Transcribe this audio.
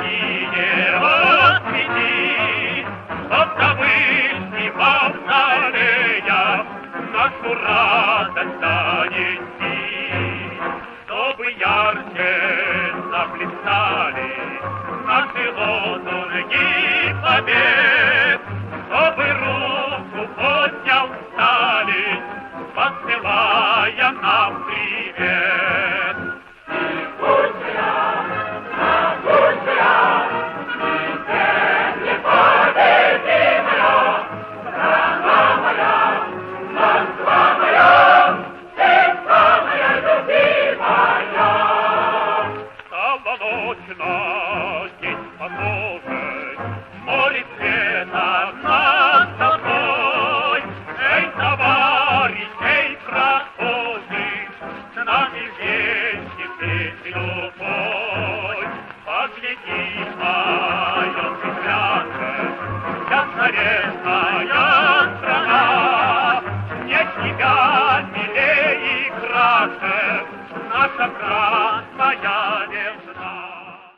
синее отцвети, чтоб на вышних мавзолеях нашу радость донести, чтобы ярче заплясали наши лозунги побед, чтобы руку поднял Сталин, посылая нам привет. Наша